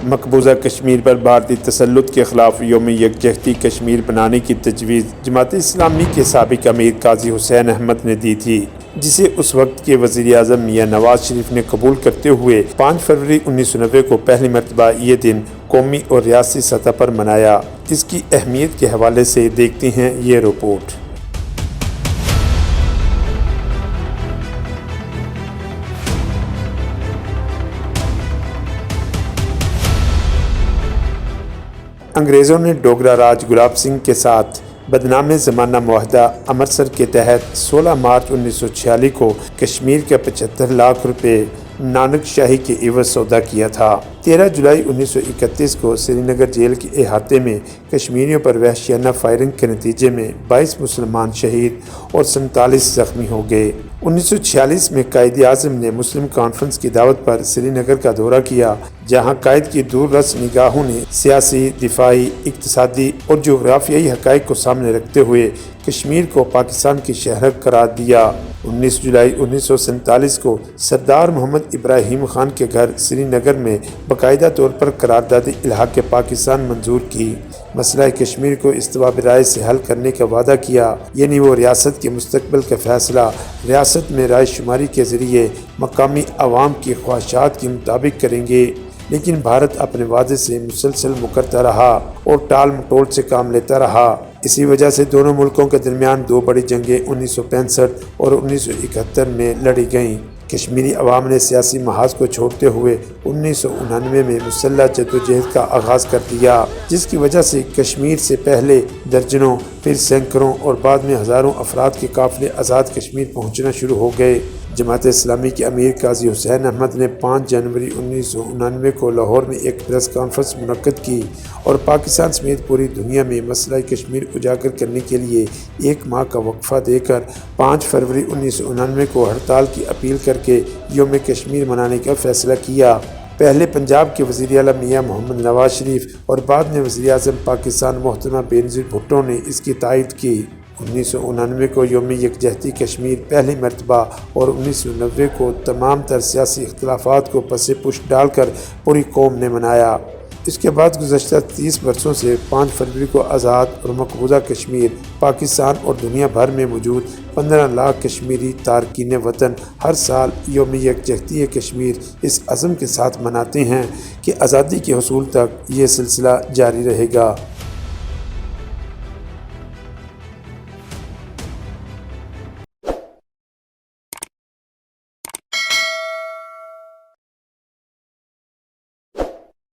مقبوضہ کشمیر پر بھارتی تسلط کے خلاف یوم یکجہتی کشمیر بنانے کی تجویز جماعت اسلامی کے سابق امیر قاضی حسین احمد نے دی تھی، جسے اس وقت کے وزیر اعظم میاں نواز شریف نے قبول کرتے ہوئے 5 فروری 1990 کو پہلی مرتبہ یہ دن قومی اور ریاستی سطح پر منایا۔ اس کی اہمیت کے حوالے سے دیکھتے ہیں یہ رپورٹ۔ انگریزوں نے ڈوگرا راج گلاب سنگھ کے ساتھ بدنام زمانہ معاہدہ امرتسر کے تحت 16 مارچ 1946 کو کشمیر کے 75 لاکھ روپے نانک شاہی کے عوض سودا کیا تھا۔ 13 جولائی 1931 کو سری نگر جیل کے احاطے میں کشمیریوں پر وحشیانہ فائرنگ کے نتیجے میں 22 مسلمان شہید اور 47 زخمی ہو گئے۔ 1946 میں قائد اعظم نے مسلم کانفرنس کی دعوت پر سری نگر کا دورہ کیا، جہاں قائد کی دور رس نگاہوں نے سیاسی، دفاعی، اقتصادی اور جغرافیائی حقائق کو سامنے رکھتے ہوئے کشمیر کو پاکستان کی شہر قرار دیا۔ 19 جولائی 1947 کو سردار محمد ابراہیم خان کے گھر سری نگر میں باقاعدہ طور پر قرارداد الحاق پاکستان منظور کی، مسئلہ کشمیر کو استوا برائے سے حل کرنے کا وعدہ کیا، یعنی وہ ریاست کے مستقبل کا فیصلہ ریاست میں رائے شماری کے ذریعے مقامی عوام کی خواہشات کے مطابق کریں گے۔ لیکن بھارت اپنے وعدے سے مسلسل مکرتا رہا اور ٹال مٹول سے کام لیتا رہا۔ اسی وجہ سے دونوں ملکوں کے درمیان 2 بڑی جنگیں 1965 اور 1971 میں لڑی گئیں۔ کشمیری عوام نے سیاسی محاذ کو چھوڑتے ہوئے 1999 میں مسلح جدوجہد کا آغاز کر دیا، جس کی وجہ سے کشمیر سے پہلے درجنوں، پھر سینکڑوں اور بعد میں ہزاروں افراد کے قافلے آزاد کشمیر پہنچنا شروع ہو گئے۔ جماعت اسلامی کے امیر قاضی حسین احمد نے 5 جنوری 1999 کو لاہور میں ایک پریس کانفرنس منعقد کی اور پاکستان سمیت پوری دنیا میں مسئلہ کشمیر اجاگر کرنے کے لیے 1 ماہ کا وقفہ دے کر 5 فروری 1999 کو ہڑتال کی اپیل کر کے یوم کشمیر منانے کا فیصلہ کیا۔ پہلے پنجاب کے وزیر اعلیٰ میاں محمد نواز شریف اور بعد میں وزیر اعظم پاکستان محترمہ بینظیر بھٹو نے اس کی تائید کی۔ 1999 کو یوم یکجہتی کشمیر پہلی مرتبہ اور 1990 کو تمام تر سیاسی اختلافات کو پس پش ڈال کر پوری قوم نے منایا۔ اس کے بعد گزشتہ 30 برسوں سے 5 فروری کو آزاد اور مقبوضہ کشمیر، پاکستان اور دنیا بھر میں موجود 15 لاکھ کشمیری تارکین وطن ہر سال یوم یکجہتی کشمیر اس عزم کے ساتھ مناتے ہیں کہ آزادی کے حصول تک یہ سلسلہ جاری رہے گا۔